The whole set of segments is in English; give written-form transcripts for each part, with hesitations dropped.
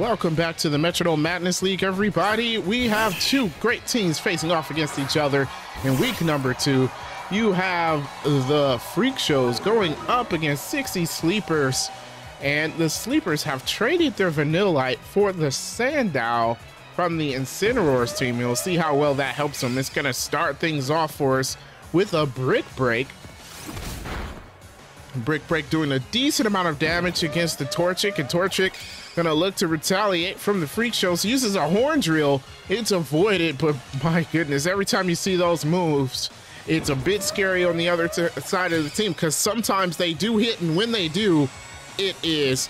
Welcome back to the Metrodome Madness League, everybody. We have two great teams facing off against each other in week number 2. You have the Freakshows going up against Sixxy Sleepers, and the Sleepers have traded their Vanillite for the Sandow from the Incineroar's team. You'll see how well that helps them. It's going to start things off for us with a Brick Break. Brick Break doing a decent amount of damage against the Torchic, and Torchic gonna look to retaliate from the Freakshows. Uses a Horn Drill. It's avoided, but my goodness, every time you see those moves, it's a bit scary on the other side of the team, because sometimes they do hit, and when they do, it is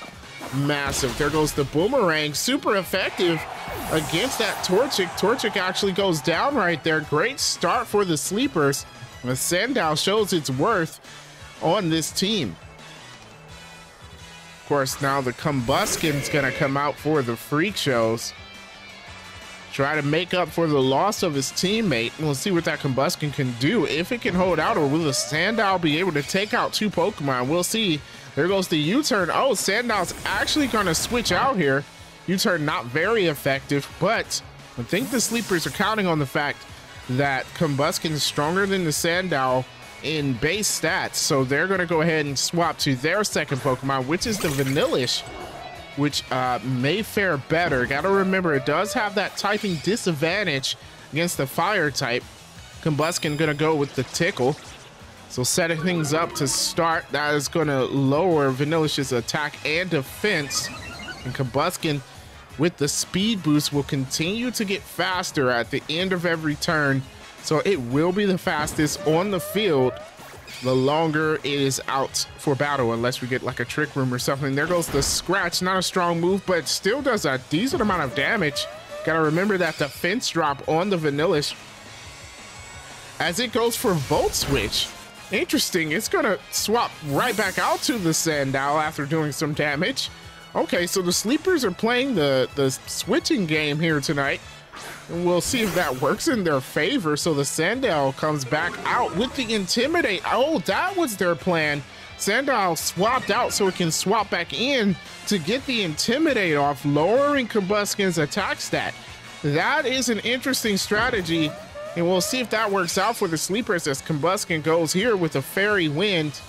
massive. There goes the Boomerang, super effective against that Torchic. Torchic actually goes down right there. Great start for the Sleepers. The Sandow shows its worth on this team. Of course, now the Combusken's gonna come out for the Freakshows. Try to make up for the loss of his teammate. We'll see what that Combusken can do, if it can hold out, or will the Sandow be able to take out two Pokemon? We'll see. There goes the U-turn. Oh, Sandow's actually gonna switch out here. U-turn not very effective, but I think the Sleepers are counting on the fact that Combusken is stronger than the Sandow in base stats, so they're going to go ahead and swap to their second Pokemon, which is the Vanillish, which may fare better. Got to remember, it does have that typing disadvantage against the fire type. Combusken going to go with the Tickle, so setting things up to start. That is going to lower Vanillish's attack and defense, and Combusken with the speed boost will continue to get faster at the end of every turn. So it will be the fastest on the field the longer it is out for battle, unless we get like a Trick Room or something. There goes the Scratch, not a strong move, but still does a decent amount of damage. Gotta remember that defense drop on the Vanillish as it goes for Volt Switch. Interesting, it's gonna swap right back out to the Sandow after doing some damage. Okay, so the Sleepers are playing the switching game here tonight. And we'll see if that works in their favor. So the Sandow comes back out with the Intimidate. Oh, that was their plan. Sandow swapped out so it can swap back in to get the Intimidate off, lowering Combusken's attack stat. That is an interesting strategy, and we'll see if that works out for the Sleepers as Combusken goes here with a Fairy Wind.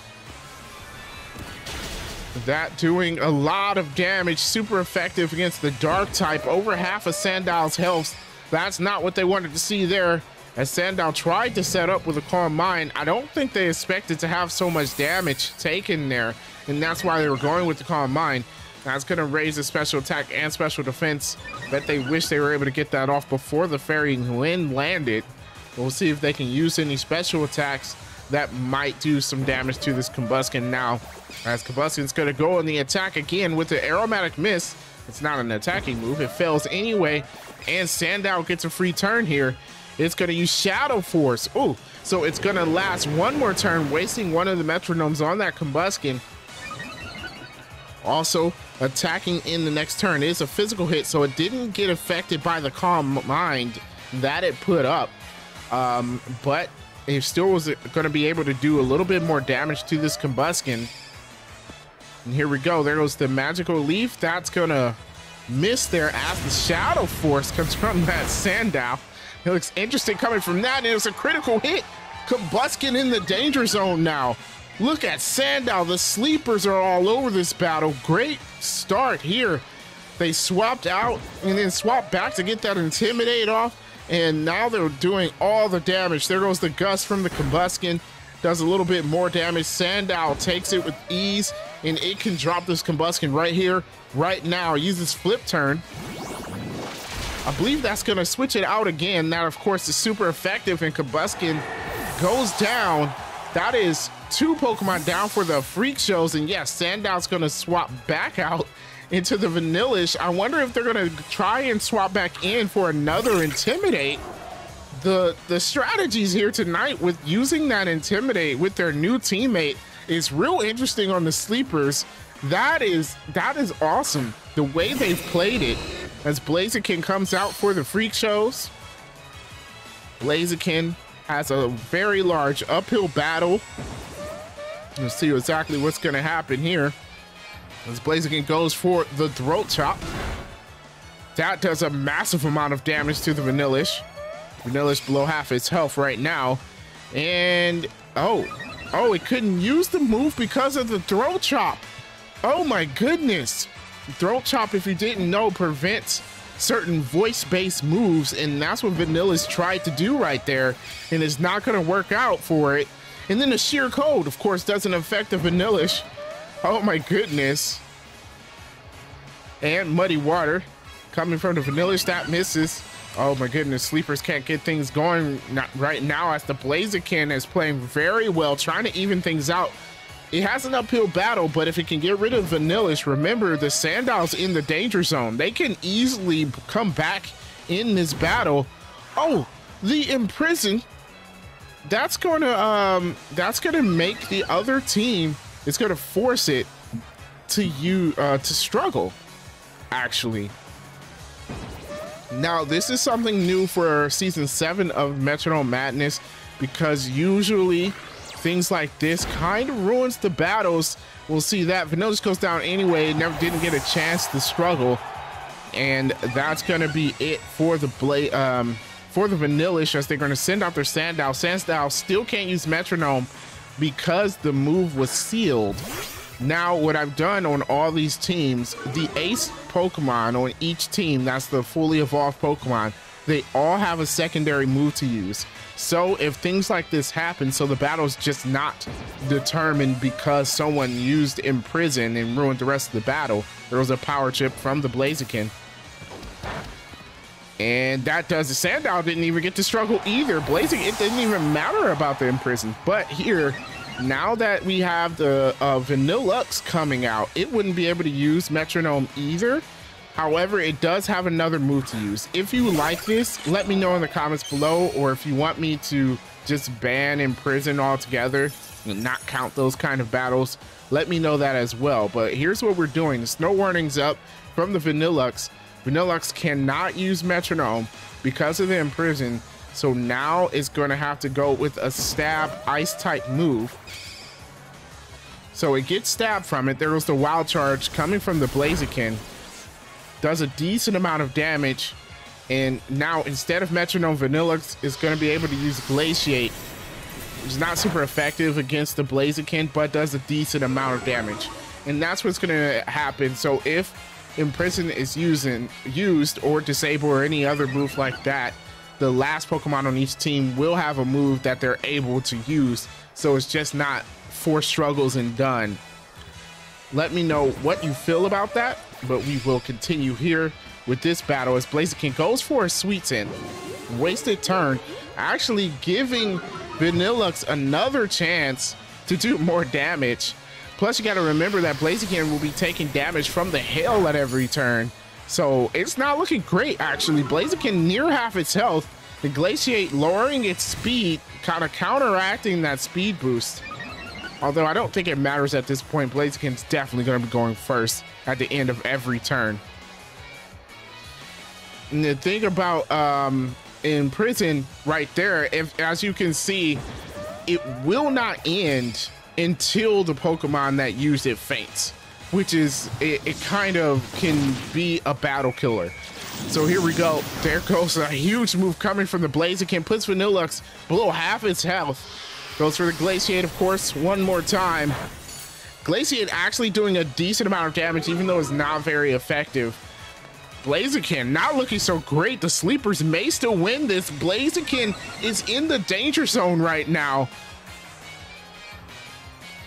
That doing a lot of damage, super effective against the Dark type, over half of Sandow's health. That's not what they wanted to see there, as Sandow tried to set up with a Calm Mind. I don't think they expected to have so much damage taken there, and that's why they were going with the Calm Mind. That's going to raise the special attack and special defense. Bet they wish they were able to get that off before the Fairy Wind landed. We'll see if they can use any special attacks that might do some damage to this Combusken now, as Combusken's going to go on the attack again with the Aromatic Mist. It's not an attacking move, it fails anyway, and Sandow gets a free turn here. It's going to use Shadow Force. Oh, so it's going to last one more turn, wasting one of the Metronomes on that Combusken. Also, attacking in the next turn is a physical hit, so it didn't get affected by the Calm Mind that it put up, but it still was going to be able to do a little bit more damage to this Combusken. And here we go. There goes the Magical Leaf. That's going to miss there as the Shadow Force comes from that Sandow. It looks interesting coming from that, and it was a critical hit. Combusken in the danger zone now. Look at Sandow. The Sleepers are all over this battle. Great start here. They swapped out and then swapped back to get that Intimidate off, and now they're doing all the damage. There goes the Gust from the Combusken. Does a little bit more damage. Sandow takes it with ease, and it can drop this Combusken right here, right now. Uses Flip Turn. I believe that's going to switch it out again. That, of course, is super effective, and Combusken goes down. That is 2 Pokemon down for the Freakshows, and yes, Sandow's going to swap back out into the Vanillish. I wonder if they're going to try and swap back in for another Intimidate. The strategies here tonight with using that Intimidate with their new teammate is real interesting on the Sleepers. That is awesome, the way they've played it, as Blaziken comes out for the Freakshows. Blaziken has a very large uphill battle. We'll see exactly what's going to happen here as Blaziken goes for the Throat Chop. That does a massive amount of damage to the Vanillish. Vanillish below half its health right now. And, oh, it couldn't use the move because of the throat chop. Oh my goodness. Throat chop, if you didn't know, prevents certain voice-based moves, and that's what Vanillish tried to do right there, and it's not going to work out for it. And then the sheer code, of course, doesn't affect the Vanillish. Oh my goodness. And muddy water coming from the Vanillish, that misses. Oh my goodness, Sleepers can't get things going right now as the Blaziken is playing very well, trying to even things out. It has an uphill battle, but if it can get rid of Vanillish, remember the Sandow's in the danger zone. They can easily come back in this battle. Oh, the Imprison. That's gonna make the other team, it's gonna force it to struggle, actually. Now, this is something new for season 7 of Metronome Madness, because usually things like this kind of ruins the battles. We'll see that Vanillish goes down anyway, didn't get a chance to struggle, and that's gonna be it for the Vanillish, as they're gonna send out their Sandow. Sandow still can't use Metronome because the move was sealed. Now, what I've done on all these teams, the ace Pokemon on each team, that's the fully evolved Pokemon, they all have a secondary move to use. So if things like this happen, so the battle's just not determined because someone used Imprison and ruined the rest of the battle. There was a power chip from the Blaziken. And that does, the Sandow didn't even get to struggle either. Blaziken, it didn't even matter about the Imprison. But here, now that we have the Vanillux coming out, it wouldn't be able to use Metronome either. However, it does have another move to use. If you like this, let me know in the comments below, or if you want me to just ban Imprison altogether and not count those kind of battles, let me know that as well. But here's what we're doing. The snow warning's up from the Vanillux. Vanillux cannot use Metronome because of the Imprison, so now it's going to have to go with a stab ice type move. So it gets stabbed from it. There goes the Wild Charge coming from the Blaziken. Does a decent amount of damage, and now instead of Metronome, Vanillux is going to be able to use Glaciate. It's not super effective against the Blaziken, but does a decent amount of damage, and that's what's going to happen. So if Imprison is used or disable or any other move like that, the last Pokemon on each team will have a move that they're able to use, so it's just not 4 struggles and done. Let me know what you feel about that, but we will continue here with this battle as Blaziken goes for a Sweet Scent. Wasted turn, actually giving Vanillux another chance to do more damage. Plus, you got to remember that Blaziken will be taking damage from the hail at every turn. So it's not looking great, actually. Blaziken near half its health. The Glaciate lowering its speed, kind of counteracting that speed boost. Although I don't think it matters at this point. Blaziken's definitely going to be going first at the end of every turn. And the thing about Imprison right there, as you can see, it will not end until the Pokemon that used it faints, which is, it kind of can be a battle killer. So here we go. There goes a huge move coming from the Blaziken, puts Vanillux below half its health. Goes for the Glaciate, of course, one more time. Glaciate actually doing a decent amount of damage, even though it's not very effective. Blaziken not looking so great. The Sleepers may still win this. Blaziken is in the danger zone right now.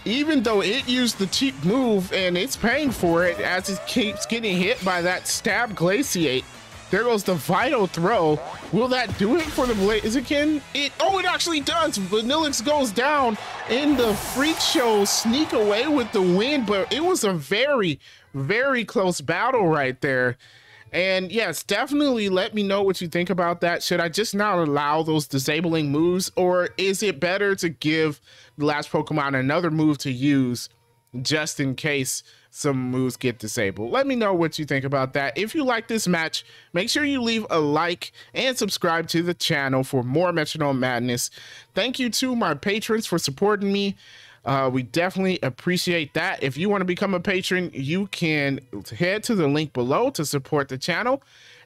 Even though it used the cheap move and it's paying for it as it keeps getting hit by that stab Glaciate. There goes the Vital Throw. Will that do it for the Blaziken? It actually does. Vanillux goes down in the Freakshows sneak away with the win, but it was a very, very close battle right there. And yes, definitely let me know what you think about that. Should I just not allow those disabling moves, or is it better to give the last Pokemon another move to use just in case some moves get disabled? Let me know what you think about that. If you like this match, make sure you leave a like and subscribe to the channel for more Metronome Madness. Thank you to my patrons for supporting me. We definitely appreciate that. If you want to become a patron, you can head to the link below to support the channel.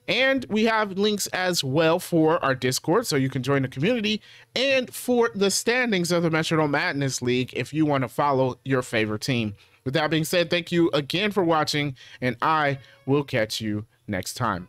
And we have links as well for our Discord, so you can join the community, and for the standings of the Metrodome Madness League if you want to follow your favorite team. With that being said, thank you again for watching, and I will catch you next time.